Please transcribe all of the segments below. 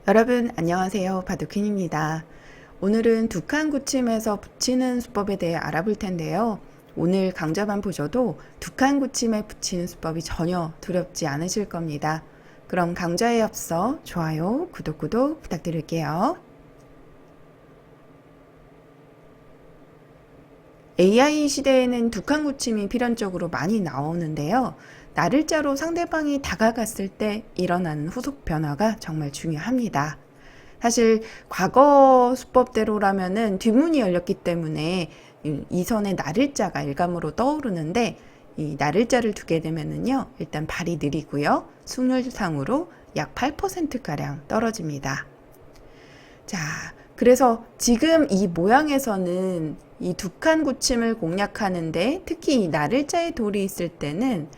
여러분 안녕하세요. 바둑퀸입니다. 오늘은 두 칸 굳힘에서 붙이는 수법에 대해 알아볼 텐데요. 오늘 강좌만 보셔도 두 칸 굳힘에 붙이는 수법이 전혀 두렵지 않으실 겁니다. 그럼 강좌에 앞서 좋아요, 구독 부탁드릴게요. AI 시대에는 두 칸 굳힘이 필연적으로 많이 나오는데요. 나를자로 상대방이 다가갔을 때 일어나는 후속 변화가 정말 중요합니다. 사실 과거 수법대로라면은 뒷문이 열렸기 때문에 이 선에 나를자가 일감으로 떠오르는데, 이 나를자를 두게 되면은요, 일단 발이 느리고요, 승률상으로 약 8%가량 떨어집니다. 자, 그래서 지금 이 모양에서는 이 두 칸 굳힘을 공략하는데, 특히 이 나를자의 돌이 있을 때는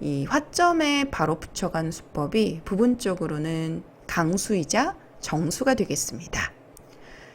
이 화점에 바로 붙여가는 수법이 부분적으로는 강수이자 정수가 되겠습니다.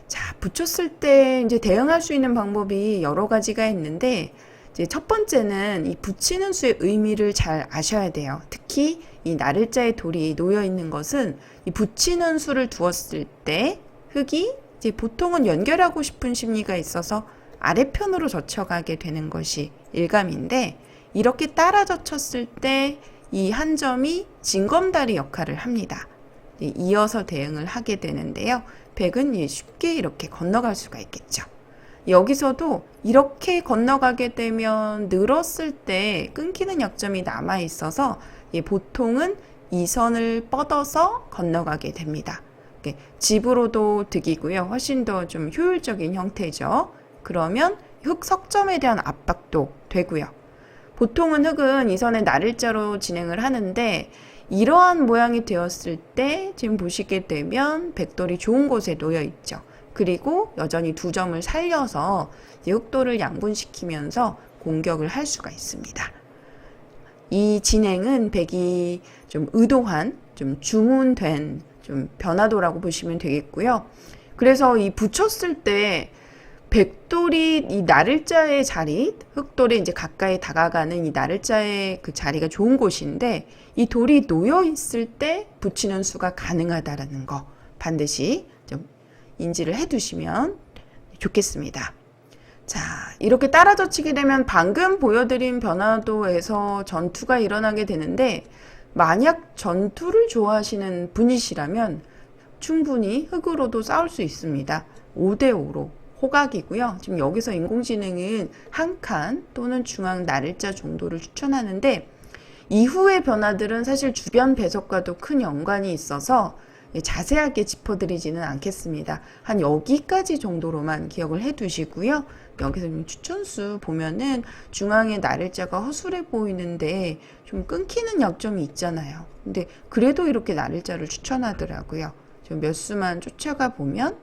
자, 붙였을 때 이제 대응할 수 있는 방법이 여러 가지가 있는데, 이제 첫 번째는 이 붙이는 수의 의미를 잘 아셔야 돼요. 특히 이 나를자의 돌이 놓여 있는 것은 이 붙이는 수를 두었을 때 흙이 이제 보통은 연결하고 싶은 심리가 있어서 아래편으로 젖혀가게 되는 것이 일감인데, 이렇게 따라 젖혔을 때 이 한 점이 징검다리 역할을 합니다. 이어서 대응을 하게 되는데요. 백은 쉽게 이렇게 건너갈 수가 있겠죠. 여기서도 이렇게 건너가게 되면 늘었을 때 끊기는 약점이 남아 있어서 보통은 이 선을 뻗어서 건너가게 됩니다. 집으로도 득이고요. 훨씬 더 좀 효율적인 형태죠. 그러면 흙 석점에 대한 압박도 되고요. 보통은 흙은 이 선의 나를자로 진행을 하는데, 이러한 모양이 되었을 때 지금 보시게 되면 백돌이 좋은 곳에 놓여 있죠. 그리고 여전히 두 점을 살려서 흙돌을 양분시키면서 공격을 할 수가 있습니다. 이 진행은 백이 좀 의도한, 좀 주문된 좀 변화도라고 보시면 되겠고요. 그래서 이 붙였을 때 백돌이 이 나를자의 자리, 흙돌이 이제 가까이 다가가는 이 나를자의 그 자리가 좋은 곳인데, 이 돌이 놓여 있을 때 붙이는 수가 가능하다라는 거 반드시 좀 인지를 해 두시면 좋겠습니다. 자, 이렇게 따라 젖히게 되면 방금 보여드린 변화도에서 전투가 일어나게 되는데, 만약 전투를 좋아하시는 분이시라면 충분히 흙으로도 싸울 수 있습니다. 5대5로 호각이고요. 지금 여기서 인공지능은 한 칸 또는 중앙 나를자 정도를 추천하는데, 이후의 변화들은 사실 주변 배석과도 큰 연관이 있어서 자세하게 짚어드리지는 않겠습니다. 한 여기까지 정도로만 기억을 해 두시고요. 여기서 추천수 보면은 중앙에 나를자가 허술해 보이는데 좀 끊기는 약점이 있잖아요. 근데 그래도 이렇게 나를자를 추천하더라고요. 몇 수만 쫓아가 보면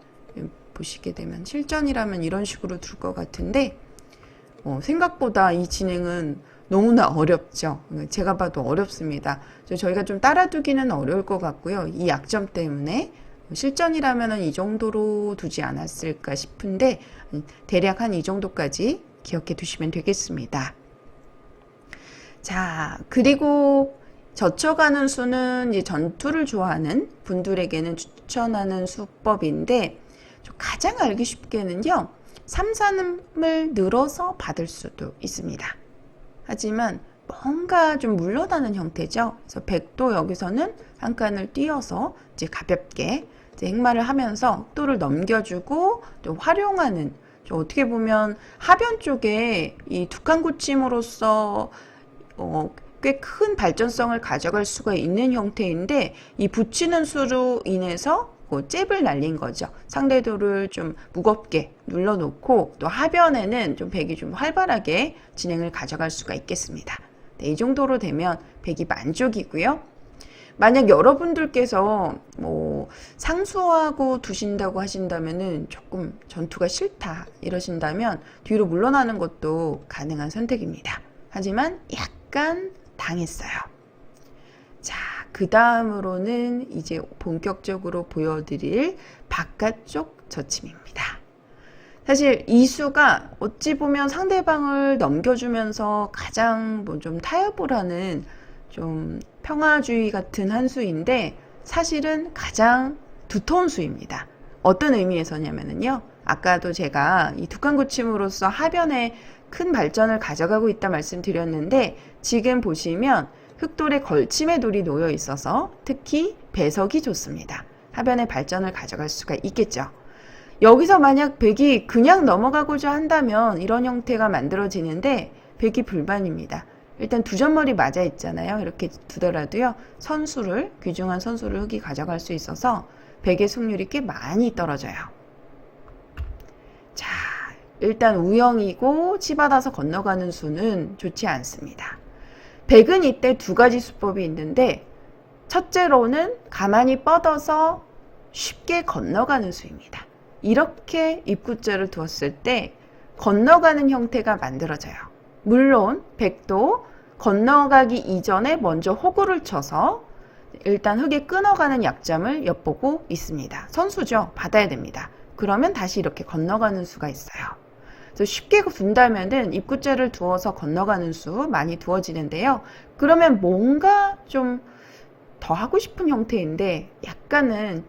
보시게 되면 실전이라면 이런 식으로 둘 것 같은데, 생각보다 이 진행은 너무나 어렵죠. 제가 봐도 어렵습니다. 저희가 좀 따라두기는 어려울 것 같고요. 이 약점 때문에 실전이라면 이 정도로 두지 않았을까 싶은데, 대략 한 이 정도까지 기억해 두시면 되겠습니다. 자, 그리고 젖혀가는 수는 이제 전투를 좋아하는 분들에게는 추천하는 수법인데, 가장 알기 쉽게는요, 3, 4을 늘어서 받을 수도 있습니다. 하지만 뭔가 좀 물러나는 형태죠. 그래서 백도 여기서는 한 칸을 띄어서 이제 가볍게 이제 행마를 하면서 흑도를 넘겨주고 또 활용하는, 어떻게 보면 하변 쪽에 이 두 칸 굳힘으로써 꽤 큰 발전성을 가져갈 수가 있는 형태인데, 이 붙이는 수로 인해서 잽을 날린 거죠. 상대도를 좀 무겁게 눌러놓고 또 하변에는 좀 백이 좀 활발하게 진행을 가져갈 수가 있겠습니다. 네, 이 정도로 되면 백이 만족이고요. 만약 여러분들께서 상수하고 두신다고 하신다면은 조금 전투가 싫다 이러신다면 뒤로 물러나는 것도 가능한 선택입니다. 하지만 약간 당했어요. 자, 그 다음으로는 이제 본격적으로 보여드릴 바깥쪽 젖힘입니다. 사실 이 수가 어찌 보면 상대방을 넘겨주면서 가장 좀 타협을 하는 좀 평화주의 같은 한 수인데, 사실은 가장 두터운 수입니다. 어떤 의미에서냐면요. 아까도 제가 이 두칸구침으로써 하변에 큰 발전을 가져가고 있다 말씀드렸는데 지금 보시면 흑돌에 걸침의 돌이 놓여 있어서 특히 배석이 좋습니다. 하변에 발전을 가져갈 수가 있겠죠. 여기서 만약 백이 그냥 넘어가고자 한다면 이런 형태가 만들어지는데 백이 불만입니다. 일단 두 점머리 맞아 있잖아요. 이렇게 두더라도요. 선수를, 귀중한 선수를 흑이 가져갈 수 있어서 백의 승률이 꽤 많이 떨어져요. 자, 일단 우영이고 치받아서 건너가는 수는 좋지 않습니다. 백은 이때 두 가지 수법이 있는데 첫째로는 가만히 뻗어서 쉽게 건너가는 수입니다. 이렇게 입구자를 두었을 때 건너가는 형태가 만들어져요. 물론 백도 건너가기 이전에 먼저 호구를 쳐서 일단 흑에 끊어가는 약점을 엿보고 있습니다. 선수죠. 받아야 됩니다. 그러면 다시 이렇게 건너가는 수가 있어요. 그래서 쉽게 둔다면은 입구자를 두어서 건너가는 수 많이 두어지는데요. 그러면 뭔가 좀 더 하고 싶은 형태인데 약간은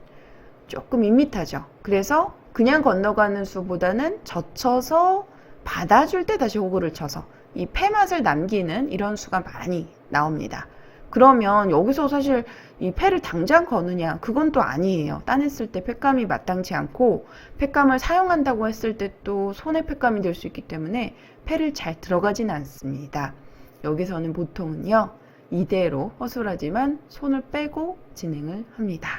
조금 밋밋하죠. 그래서 그냥 건너가는 수보다는 젖혀서 받아줄 때 다시 호구를 쳐서 이 패맛을 남기는 이런 수가 많이 나옵니다. 그러면 여기서 사실 이 패를 당장 거느냐 그건 또 아니에요. 따냈을 때 패감이 마땅치 않고 패감을 사용한다고 했을 때 또 손해 패감이 될 수 있기 때문에 패를 잘 들어가진 않습니다. 여기서는 보통은요 이대로 허술하지만 손을 빼고 진행을 합니다.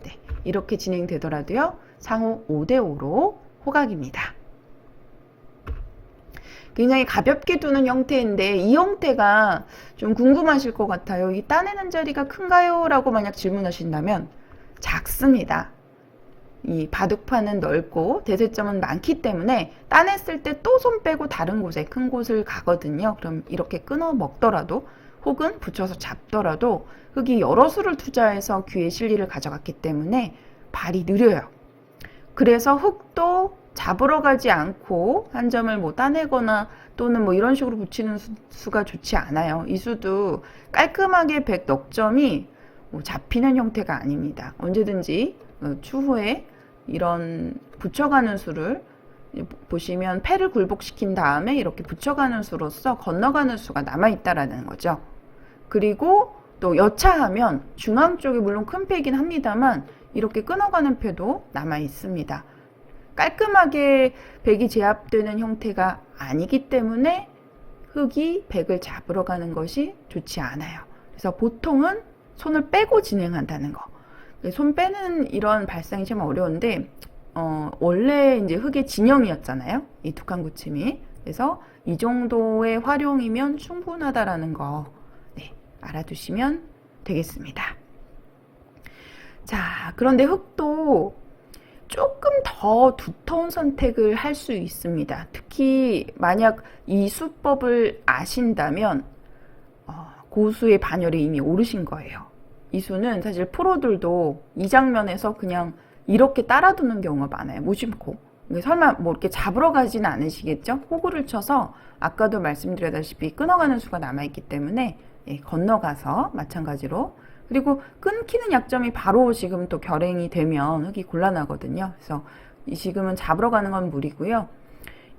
네, 이렇게 진행되더라도요 상호 5대5로 호각입니다. 굉장히 가볍게 두는 형태인데 이 형태가 좀 궁금하실 것 같아요. 이 따내는 자리가 큰가요? 라고 만약 질문하신다면 작습니다. 이 바둑판은 넓고 대세점은 많기 때문에 따냈을 때 또 손 빼고 다른 곳에 큰 곳을 가거든요. 그럼 이렇게 끊어 먹더라도 혹은 붙여서 잡더라도 흑이 여러 수를 투자해서 귀의 실리를 가져갔기 때문에 발이 느려요. 그래서 흑도 잡으러 가지 않고 한 점을 뭐 따내거나 또는 뭐 이런 식으로 붙이는 수가 좋지 않아요. 이 수도 깔끔하게 백 넉점이 뭐 잡히는 형태가 아닙니다. 언제든지 추후에 이런 붙여가는 수를 보시면 패를 굴복시킨 다음에 이렇게 붙여가는 수로서 건너가는 수가 남아있다라는 거죠. 그리고 또 여차하면 중앙 쪽에 물론 큰 패이긴 합니다만 이렇게 끊어가는 패도 남아있습니다. 깔끔하게 백이 제압되는 형태가 아니기 때문에 흑이 백을 잡으러 가는 것이 좋지 않아요. 그래서 보통은 손을 빼고 진행한다는 거. 손 빼는 이런 발상이 참 어려운데 원래 이제 흑의 진영이었잖아요. 이 두칸구침이. 그래서 이 정도의 활용이면 충분하다라는 거 네, 알아두시면 되겠습니다. 자, 그런데 흑도 조금 더 두터운 선택을 할 수 있습니다. 특히 만약 이 수법을 아신다면 고수의 반열에 이미 오르신 거예요. 이 수는 사실 프로들도 이 장면에서 그냥 이렇게 따라두는 경우가 많아요. 무심코. 설마 뭐 이렇게 잡으러 가지는 않으시겠죠? 호구를 쳐서 아까도 말씀드렸다시피 끊어가는 수가 남아있기 때문에 건너가서 마찬가지로 그리고 끊기는 약점이 바로 지금 또 결행이 되면 흑이 곤란하거든요. 그래서 지금은 잡으러 가는 건 무리고요.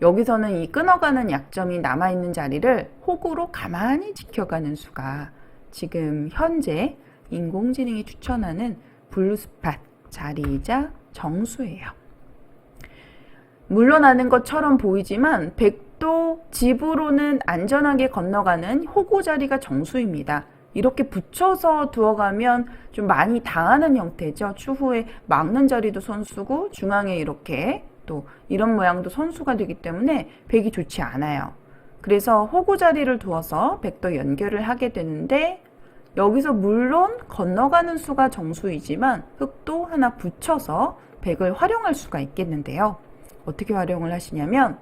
여기서는 이 끊어가는 약점이 남아있는 자리를 호구로 가만히 지켜가는 수가 지금 현재 인공지능이 추천하는 블루스팟 자리이자 정수예요. 물러나는 것처럼 보이지만 백도 집으로는 안전하게 건너가는 호구 자리가 정수입니다. 이렇게 붙여서 두어가면 좀 많이 당하는 형태죠. 추후에 막는 자리도 선수고 중앙에 이렇게 또 이런 모양도 선수가 되기 때문에 백이 좋지 않아요. 그래서 호구 자리를 두어서 백도 연결을 하게 되는데 여기서 물론 건너가는 수가 정수이지만 흑도 하나 붙여서 백을 활용할 수가 있겠는데요. 어떻게 활용을 하시냐면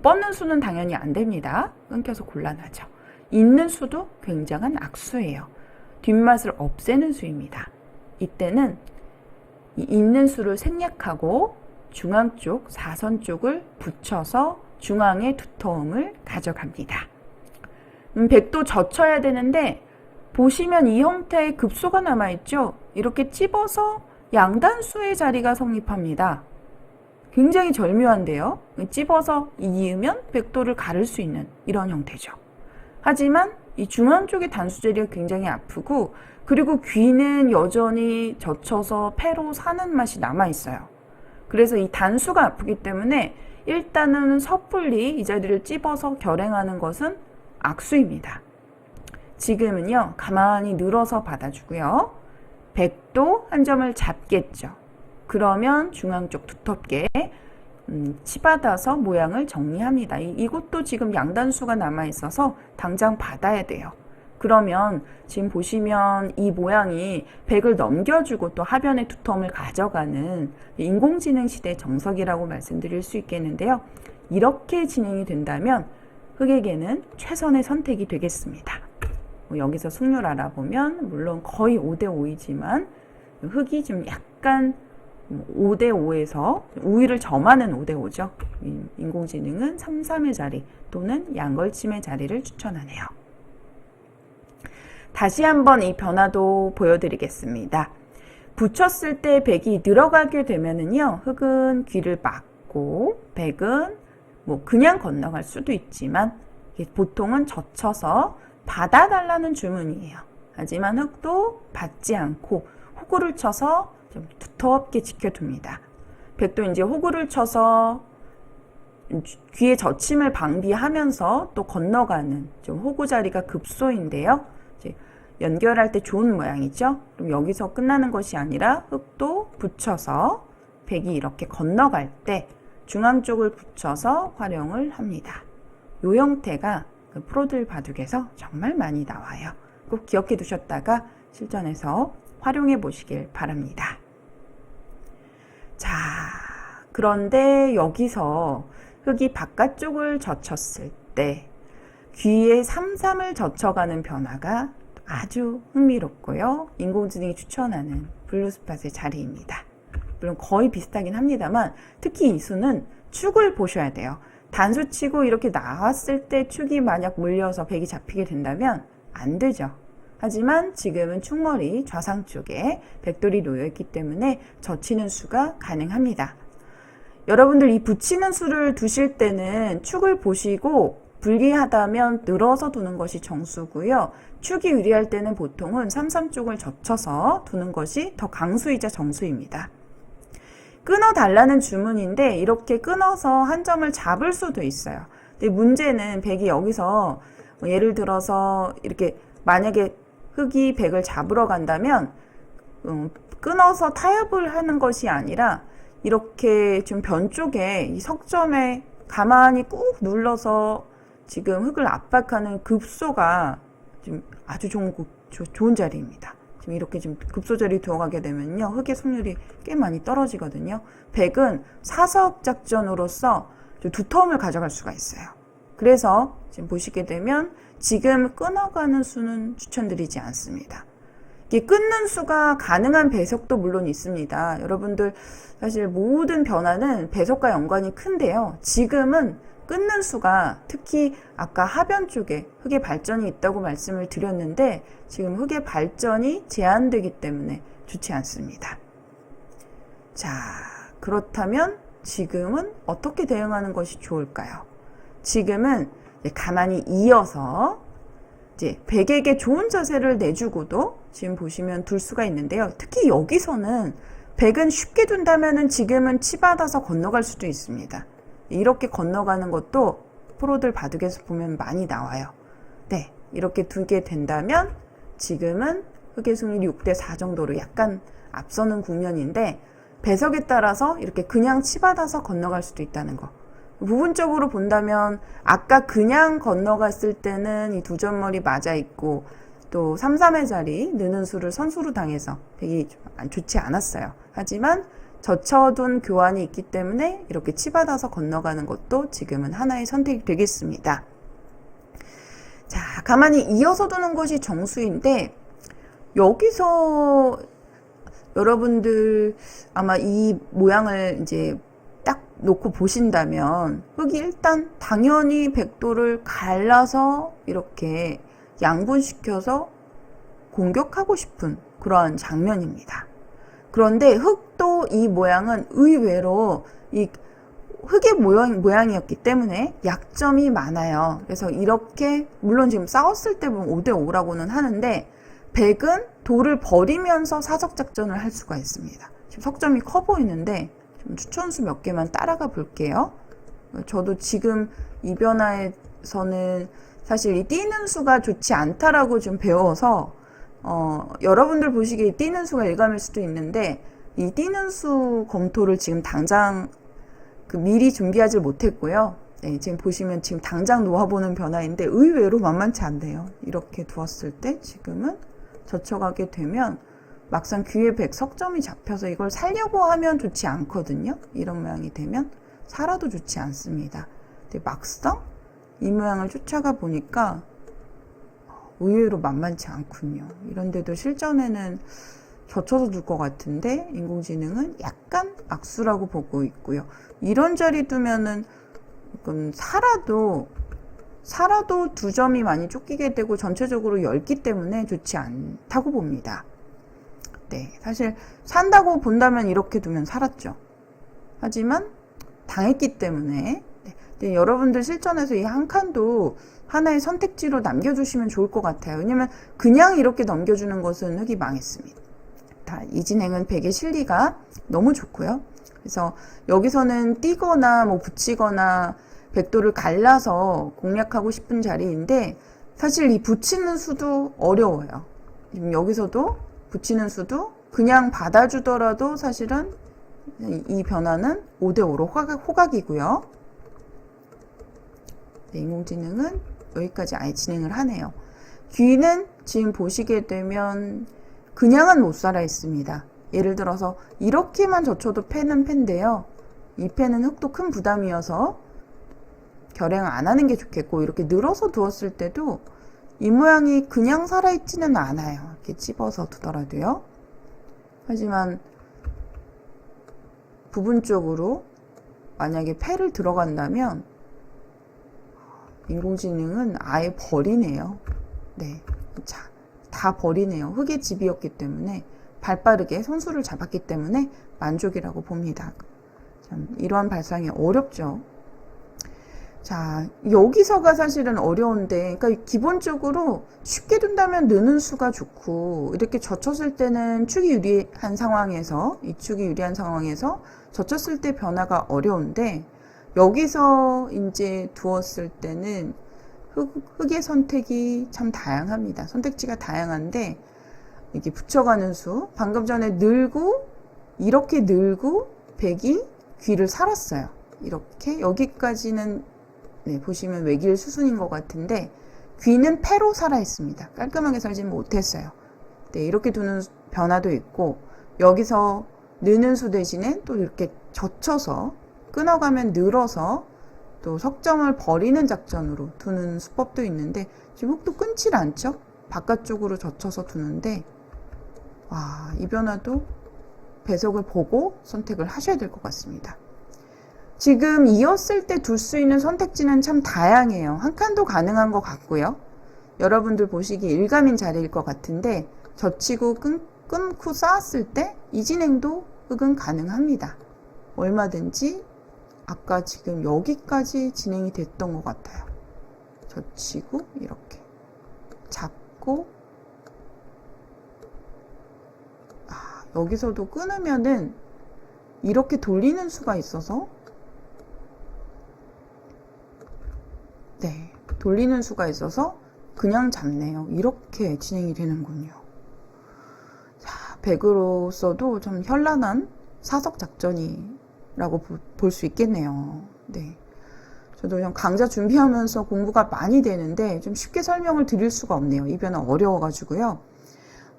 뻗는 수는 당연히 안 됩니다. 끊겨서 곤란하죠. 있는 수도 굉장한 악수예요. 뒷맛을 없애는 수입니다. 이때는 이 있는 수를 생략하고 중앙 쪽, 사선 쪽을 붙여서 중앙의 두터움을 가져갑니다. 백도 젖혀야 되는데 보시면 이 형태의 급소가 남아있죠. 이렇게 찝어서 양단수의 자리가 성립합니다. 굉장히 절묘한데요. 찝어서 이으면 백도를 가를 수 있는 이런 형태죠. 하지만 이 중앙 쪽의 단수 자리가 굉장히 아프고, 그리고 귀는 여전히 젖혀서 패로 사는 맛이 남아있어요. 그래서 이 단수가 아프기 때문에 일단은 섣불리 이 자리를 찝어서 결행하는 것은 악수입니다. 지금은요, 가만히 늘어서 받아주고요. 백도 한 점을 잡겠죠. 그러면 중앙 쪽 두텁게 치받아서 모양을 정리합니다. 이것도 지금 양단수가 남아있어서 당장 받아야 돼요. 그러면 지금 보시면 이 모양이 백을 넘겨주고 또 하변의 두텀을 가져가는 인공지능 시대 정석이라고 말씀드릴 수 있겠는데요. 이렇게 진행이 된다면 흑에게는 최선의 선택이 되겠습니다. 여기서 승률 알아보면 물론 거의 5대5이지만 흑이 좀 약간 5대5에서 우위를 점하는 5대5죠. 인공지능은 3-3의 자리 또는 양걸침의 자리를 추천하네요. 다시 한번 이 변화도 보여드리겠습니다. 붙였을 때 백이 늘어가게 되면은요, 흑은 귀를 막고 백은 뭐 그냥 건너갈 수도 있지만 보통은 젖혀서 받아달라는 주문이에요. 하지만 흑도 받지 않고 호구를 쳐서 좀 두텁게 지켜둡니다. 백도 이제 호구를 쳐서 귀의 젖힘을 방비하면서 또 건너가는 좀 호구 자리가 급소인데요. 이제 연결할 때 좋은 모양이죠. 그럼 여기서 끝나는 것이 아니라 흑도 붙여서 백이 이렇게 건너갈 때 중앙 쪽을 붙여서 활용을 합니다. 이 형태가 프로들 바둑에서 정말 많이 나와요. 꼭 기억해 두셨다가 실전에서 활용해 보시길 바랍니다. 자, 그런데 여기서 흑이 바깥쪽을 젖혔을 때 귀에 3-3을 젖혀가는 변화가 아주 흥미롭고요. 인공지능이 추천하는 블루스팟의 자리입니다. 물론 거의 비슷하긴 합니다만 특히 이 수는 축을 보셔야 돼요. 단수 치고 이렇게 나왔을 때 축이 만약 몰려서 백이 잡히게 된다면 안 되죠. 하지만 지금은 축머리 좌상 쪽에 백돌이 놓여있기 때문에 젖히는 수가 가능합니다. 여러분들 이 붙이는 수를 두실 때는 축을 보시고 불리하다면 늘어서 두는 것이 정수고요. 축이 유리할 때는 보통은 3-3 쪽을 젖혀서 두는 것이 더 강수이자 정수입니다. 끊어달라는 주문인데 이렇게 끊어서 한 점을 잡을 수도 있어요. 근데 문제는 백이 여기서 예를 들어서 이렇게 만약에 흑이 백을 잡으러 간다면 끊어서 타협을 하는 것이 아니라 이렇게 좀 변 쪽에 이 석점에 가만히 꾹 눌러서 지금 흑을 압박하는 급소가 좀 아주 좋은 자리입니다. 지금 이렇게 좀 급소 자리 들어가게 되면요, 흑의 승률이 꽤 많이 떨어지거든요. 백은 사서업 작전으로서 두텀을 가져갈 수가 있어요. 그래서 지금 보시게 되면 지금 끊어가는 수는 추천드리지 않습니다. 이게 끊는 수가 가능한 배석도 물론 있습니다. 여러분들 사실 모든 변화는 배석과 연관이 큰데요. 지금은 끊는 수가 특히 아까 하변 쪽에 흑의 발전이 있다고 말씀을 드렸는데 지금 흑의 발전이 제한되기 때문에 좋지 않습니다. 자, 그렇다면 지금은 어떻게 대응하는 것이 좋을까요? 지금은 가만히 이어서 이제 백에게 좋은 자세를 내주고도 지금 보시면 둘 수가 있는데요. 특히 여기서는 백은 쉽게 둔다면은 지금은 치받아서 건너갈 수도 있습니다. 이렇게 건너가는 것도 프로들 바둑에서 보면 많이 나와요. 네, 이렇게 두게 된다면 지금은 흑의 승률이 6대4 정도로 약간 앞서는 국면인데 배석에 따라서 이렇게 그냥 치받아서 건너갈 수도 있다는 거. 부분적으로 본다면 아까 그냥 건너갔을 때는 이 두 점머리 맞아 있고 또 3-3의 자리 느는 수를 선수로 당해서 되게 좋지 않았어요. 하지만 젖혀둔 교환이 있기 때문에 이렇게 치받아서 건너가는 것도 지금은 하나의 선택이 되겠습니다. 자, 가만히 이어서 두는 것이 정수인데 여기서 여러분들 아마 이 모양을 이제 딱 놓고 보신다면 흑이 일단 당연히 백도를 갈라서 이렇게 양분시켜서 공격하고 싶은 그러한 장면입니다. 그런데 흙도 이 모양은 의외로 이 흙의 모양이었기 때문에 약점이 많아요. 그래서 이렇게 물론 지금 싸웠을 때 보면 5대5라고는 하는데 백은 돌을 버리면서 사적작전을 할 수가 있습니다. 지금 석점이 커 보이는데 좀 추천수 몇 개만 따라가 볼게요. 저도 지금 이 변화에서는 사실 이 뛰는 수가 좋지 않다라고 좀 배워서 여러분들 보시기에 뛰는 수가 일감일 수도 있는데 이 뛰는 수 검토를 지금 당장 미리 준비하지 못했고요. 네, 지금 보시면 지금 당장 놓아보는 변화인데 의외로 만만치 않네요. 이렇게 두었을 때 지금은 젖혀가게 되면 막상 귀에 백 석점이 잡혀서 이걸 살려고 하면 좋지 않거든요. 이런 모양이 되면 살아도 좋지 않습니다. 근데 막상 이 모양을 쫓아가 보니까 의외로 만만치 않군요. 이런데도 실전에는 젖혀서 둘 것 같은데 인공지능은 약간 악수라고 보고 있고요. 이런 자리 두면은 살아도 2점이 많이 쫓기게 되고 전체적으로 엷기 때문에 좋지 않다고 봅니다. 네, 사실 산다고 본다면 이렇게 두면 살았죠. 하지만 당했기 때문에 네, 여러분들 실전에서 이 한 칸도 하나의 선택지로 남겨주시면 좋을 것 같아요. 왜냐면 그냥 이렇게 넘겨주는 것은 흙이 망했습니다. 이 진행은 백의 실리가 너무 좋고요. 그래서 여기서는 뛰거나 붙이거나 백도를 갈라서 공략하고 싶은 자리인데 사실 이 붙이는 수도 어려워요. 지금 여기서도 붙이는 수도 그냥 받아주더라도 사실은 이 변화는 5대5로 호각이고요. 네, 인공지능은 여기까지 아예 진행을 하네요. 귀는 지금 보시게 되면 그냥은 못 살아 있습니다. 예를 들어서 이렇게만 젖혀도 패는 패인데요. 이 패는 흙도 큰 부담이어서 결행 안 하는 게 좋겠고 이렇게 늘어서 두었을 때도 이 모양이 그냥 살아있지는 않아요. 이렇게 찝어서 두더라도요. 하지만 부분적으로 만약에 패를 들어간다면 인공지능은 아예 버리네요. 네, 자, 다 버리네요. 흙의 집이었기 때문에 발빠르게 선수를 잡았기 때문에 만족이라고 봅니다. 참 이러한 발상이 어렵죠. 자, 여기서가 사실은 어려운데, 그러니까 기본적으로 쉽게 둔다면 느는 수가 좋고, 이렇게 젖혔을 때는 축이 유리한 상황에서, 이 축이 유리한 상황에서 젖혔을 때 변화가 어려운데, 여기서 이제 두었을 때는 흙의 선택이 참 다양합니다. 선택지가 다양한데, 이렇게 붙여가는 수, 방금 전에 늘고, 이렇게 늘고, 백이 귀를 살았어요. 이렇게, 여기까지는 네, 보시면 외길 수순인 것 같은데 귀는 패로 살아 있습니다. 깔끔하게 살지 못했어요. 네, 이렇게 두는 변화도 있고 여기서 느는 수 대신에 또 이렇게 젖혀서 끊어가면 늘어서 또 석점을 버리는 작전으로 두는 수법도 있는데 지금 흙도 끊질 않죠? 바깥쪽으로 젖혀서 두는데 와, 이 변화도 배석을 보고 선택을 하셔야 될 것 같습니다. 지금 이었을 때 둘 수 있는 선택지는 참 다양해요. 한 칸도 가능한 것 같고요. 여러분들 보시기 일감인 자리일 것 같은데 젖히고 끊고 쌓았을 때 이 진행도 흙은 가능합니다. 얼마든지 아까 지금 여기까지 진행이 됐던 것 같아요. 젖히고 이렇게 잡고 여기서도 끊으면은 이렇게 돌리는 수가 있어서 네, 돌리는 수가 있어서 그냥 잡네요. 이렇게 진행이 되는군요. 자, 백으로서도 좀 현란한 사석 작전이라고 볼 수 있겠네요. 네. 저도 그냥 강좌 준비하면서 공부가 많이 되는데 좀 쉽게 설명을 드릴 수가 없네요. 이 변화 어려워가지고요.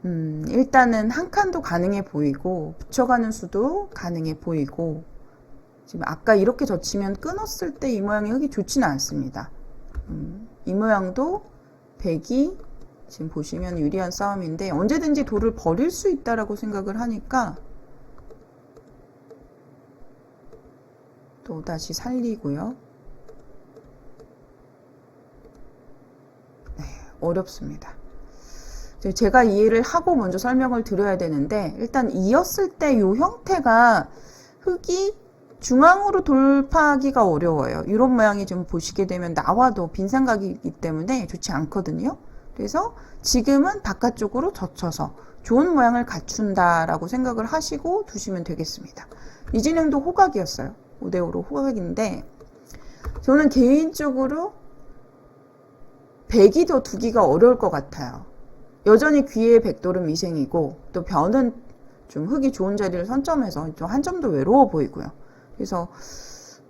일단은 한 칸도 가능해 보이고 붙여가는 수도 가능해 보이고 지금 아까 이렇게 젖히면 끊었을 때 이 모양의 흙이 좋지는 않습니다. 이 모양도 백이 지금 보시면 유리한 싸움인데 언제든지 돌을 버릴 수 있다라고 생각을 하니까 또 다시 살리고요. 네, 어렵습니다. 제가 이해를 하고 먼저 설명을 드려야 되는데, 일단 이었을 때 이 형태가 흙이 중앙으로 돌파하기가 어려워요. 이런 모양이 좀 보시게 되면 나와도 빈 삼각이기 때문에 좋지 않거든요. 그래서 지금은 바깥쪽으로 젖혀서 좋은 모양을 갖춘다라고 생각을 하시고 두시면 되겠습니다. 이 진행도 호각이었어요. 5대5로 호각인데, 저는 개인적으로 백이 더 두기가 어려울 것 같아요. 여전히 귀의 백돌은 미생이고, 또 변은 좀 흙이 좋은 자리를 선점해서 좀 한 점도 외로워 보이고요. 그래서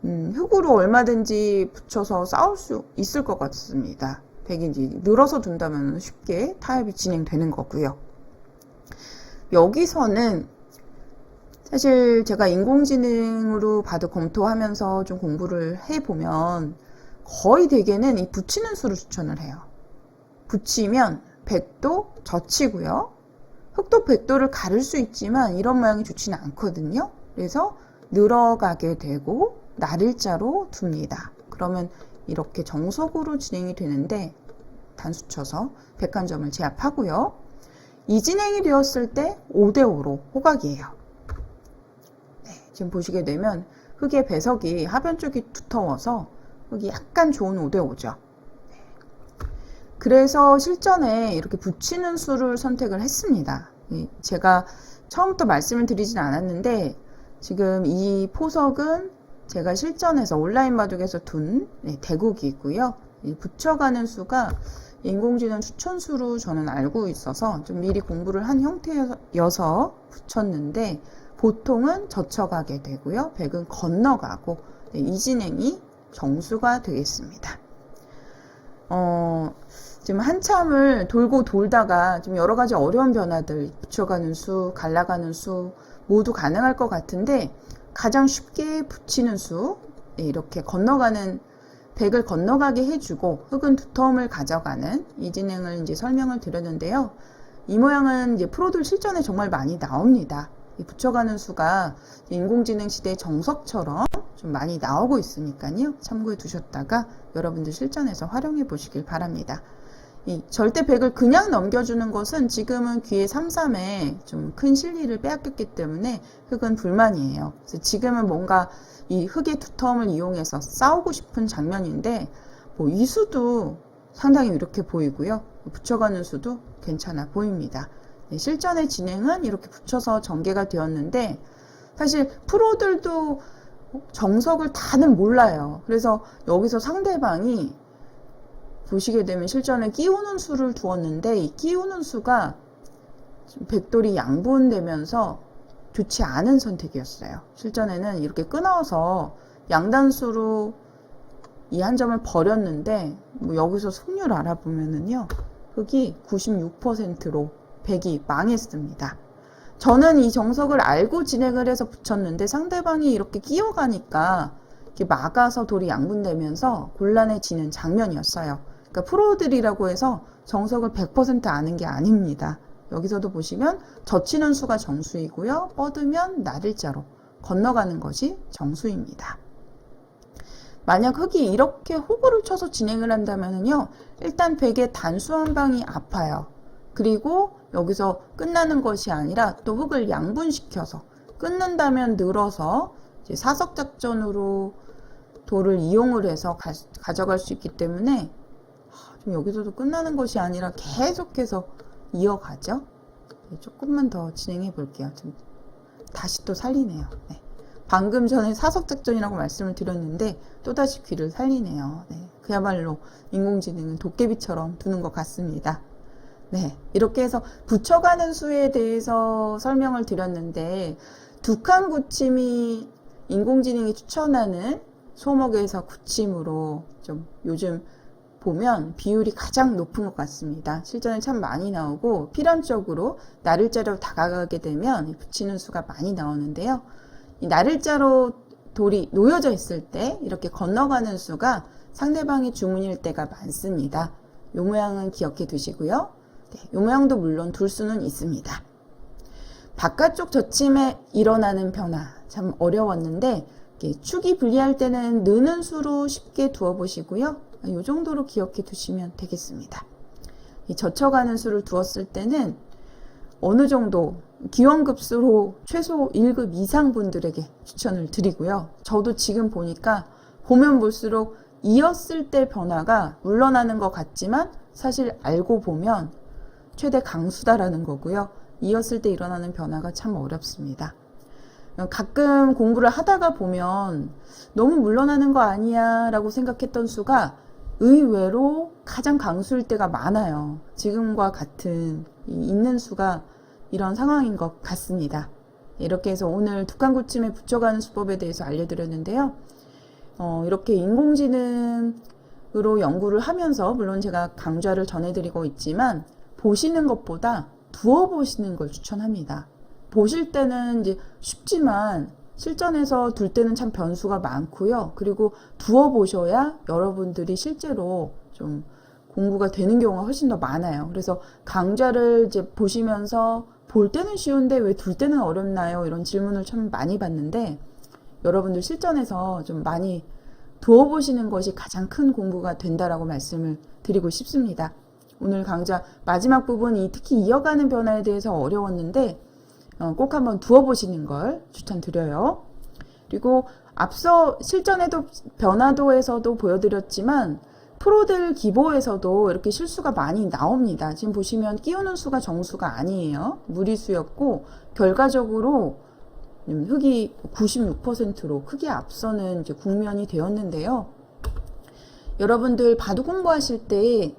흙으로 얼마든지 붙여서 싸울 수 있을 것 같습니다. 백인지 늘어서 둔다면 쉽게 타협이 진행되는 거고요. 여기서는 사실 제가 인공지능으로 봐도 검토하면서 좀 공부를 해보면 거의 대개는 이 붙이는 수를 추천을 해요. 붙이면 백도 젖히고요. 흙도 백도를 가를 수 있지만 이런 모양이 좋지는 않거든요. 그래서 늘어가게 되고 날일자로 둡니다. 그러면 이렇게 정석으로 진행이 되는데 단수 쳐서 101점을 제압하고요. 이 진행이 되었을 때 5대5로 호각이에요. 네, 지금 보시게 되면 흙의 배석이 하변 쪽이 두터워서 흙이 약간 좋은 5대5죠. 그래서 실전에 이렇게 붙이는 수를 선택을 했습니다. 제가 처음부터 말씀을 드리진 않았는데 지금 이 포석은 제가 실전에서 온라인 바둑에서 둔 대국이고요. 붙여가는 수가 인공지능 추천수로 저는 알고 있어서 좀 미리 공부를 한 형태여서 붙였는데 보통은 젖혀가게 되고요. 백은 건너가고 이 진행이 정수가 되겠습니다. 지금 한참을 돌고 돌다가 좀 여러 가지 어려운 변화들, 붙여가는 수, 갈라가는 수 모두 가능할 것 같은데 가장 쉽게 붙이는 수, 이렇게 건너가는 백을 건너가게 해주고 흙은 두터움을 가져가는 이 진행을 이제 설명을 드렸는데요. 이 모양은 이제 프로들 실전에 정말 많이 나옵니다. 이 붙여가는 수가 인공지능 시대의 정석처럼 좀 많이 나오고 있으니까요. 참고해 두셨다가 여러분들 실전에서 활용해 보시길 바랍니다. 이 절대 백을 그냥 넘겨주는 것은 지금은 귀의 3-3에 좀 큰 실리를 빼앗겼기 때문에 흙은 불만이에요. 그래서 지금은 뭔가 이 흙의 두터움을 이용해서 싸우고 싶은 장면인데 이 수도 상당히 이렇게 보이고요. 붙여가는 수도 괜찮아 보입니다. 네, 실전의 진행은 이렇게 붙여서 전개가 되었는데 사실 프로들도 정석을 다는 몰라요. 그래서 여기서 상대방이 보시게 되면 실전에 끼우는 수를 두었는데 이 끼우는 수가 백돌이 양분되면서 좋지 않은 선택이었어요. 실전에는 이렇게 끊어서 양단수로 이 한 점을 버렸는데 여기서 승률 알아보면은요. 흙이 96%로 백이 망했습니다. 저는 이 정석을 알고 진행을 해서 붙였는데 상대방이 이렇게 끼어가니까 이렇게 막아서 돌이 양분되면서 곤란해지는 장면이었어요. 그러니까 프로들이라고 해서 정석을 100% 아는 게 아닙니다. 여기서도 보시면 젖히는 수가 정수이고요. 뻗으면 날일자로 건너가는 것이 정수입니다. 만약 흙이 이렇게 호구를 쳐서 진행을 한다면요. 일단 백의 단수 한 방이 아파요. 그리고 여기서 끝나는 것이 아니라 또 흙을 양분시켜서 끊는다면 늘어서 이제 사석작전으로 돌을 이용을 해서 가져갈 수 있기 때문에 좀 여기서도 끝나는 것이 아니라 계속해서 이어가죠. 네, 조금만 더 진행해 볼게요. 좀 다시 또 살리네요. 네. 방금 전에 사석작전이라고 말씀을 드렸는데 또다시 귀를 살리네요. 네. 그야말로 인공지능은 도깨비처럼 두는 것 같습니다. 네, 이렇게 해서 붙여가는 수에 대해서 설명을 드렸는데 두 칸 굳힘이 인공지능이 추천하는 소목에서 굳힘으로 좀 요즘 보면 비율이 가장 높은 것 같습니다. 실전에 참 많이 나오고 필연적으로 날일자로 다가가게 되면 붙이는 수가 많이 나오는데요. 이 날일자로 돌이 놓여져 있을 때 이렇게 건너가는 수가 상대방이 주문일 때가 많습니다. 이 모양은 기억해 두시고요. 네, 이 모양도 물론 둘 수는 있습니다. 바깥쪽 젖힘에 일어나는 변화 참 어려웠는데 축이 불리할 때는 느는 수로 쉽게 두어 보시고요. 이 정도로 기억해 두시면 되겠습니다. 이 젖혀가는 수를 두었을 때는 어느 정도 기원급수로 최소 1급 이상 분들에게 추천을 드리고요. 저도 지금 보니까 보면 볼수록 이었을 때 변화가 물러나는 것 같지만 사실 알고 보면 최대 강수다라는 거고요. 이었을 때 일어나는 변화가 참 어렵습니다. 가끔 공부를 하다가 보면 너무 물러나는 거 아니야 라고 생각했던 수가 의외로 가장 강수일 때가 많아요. 지금과 같은 있는 수가 이런 상황인 것 같습니다. 이렇게 해서 오늘 두칸구침에 붙여가는 수법에 대해서 알려드렸는데요. 이렇게 인공지능으로 연구를 하면서 물론 제가 강좌를 전해드리고 있지만 보시는 것보다 두어 보시는 걸 추천합니다. 보실 때는 이제 쉽지만 실전에서 둘 때는 참 변수가 많고요. 그리고 두어 보셔야 여러분들이 실제로 좀 공부가 되는 경우가 훨씬 더 많아요. 그래서 강좌를 이제 보시면서 볼 때는 쉬운데 왜 둘 때는 어렵나요? 이런 질문을 참 많이 받는데 여러분들 실전에서 좀 많이 두어 보시는 것이 가장 큰 공부가 된다라고 말씀을 드리고 싶습니다. 오늘 강좌 마지막 부분이 특히 이어가는 변화에 대해서 어려웠는데 꼭 한번 두어 보시는 걸 추천드려요. 그리고 앞서 실전에도 변화도에서도 보여드렸지만 프로들 기보에서도 이렇게 실수가 많이 나옵니다. 지금 보시면 끼우는 수가 정수가 아니에요. 무리수였고 결과적으로 흑이 96%로 크게 앞서는 이제 국면이 되었는데요. 여러분들 바둑 공부하실 때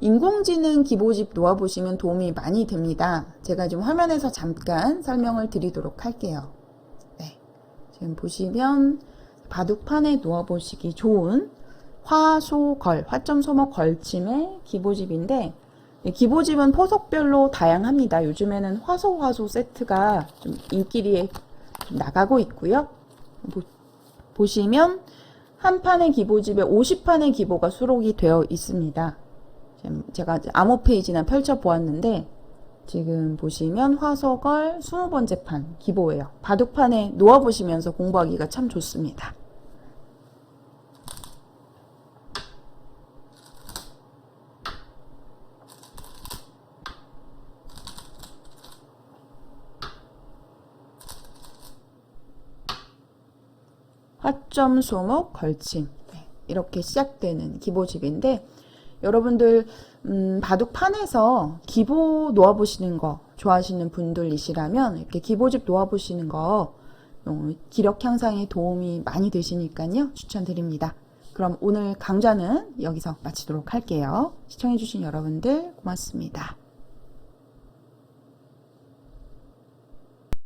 인공지능 기보집 놓아보시면 도움이 많이 됩니다. 제가 좀 화면에서 잠깐 설명을 드리도록 할게요. 네, 지금 보시면 바둑판에 놓아보시기 좋은 화소걸, 화점 소목 걸침의 기보집인데 기보집은 포석별로 다양합니다. 요즘에는 화소 세트가 좀 인기리에 좀 나가고 있고요. 보시면 한 판의 기보집에 50판의 기보가 수록이 되어 있습니다. 제가 암호 페이지나 펼쳐 보았는데 지금 보시면 화소걸 20번째 판 기보예요. 바둑판에 놓아 보시면서 공부하기가 참 좋습니다. 화점 소목 걸침 이렇게 시작되는 기보집인데 여러분들 바둑판에서 기보 놓아보시는 거 좋아하시는 분들이시라면 이렇게 기보집 놓아보시는 거 기력 향상에 도움이 많이 되시니까요. 추천드립니다. 그럼 오늘 강좌는 여기서 마치도록 할게요. 시청해주신 여러분들 고맙습니다.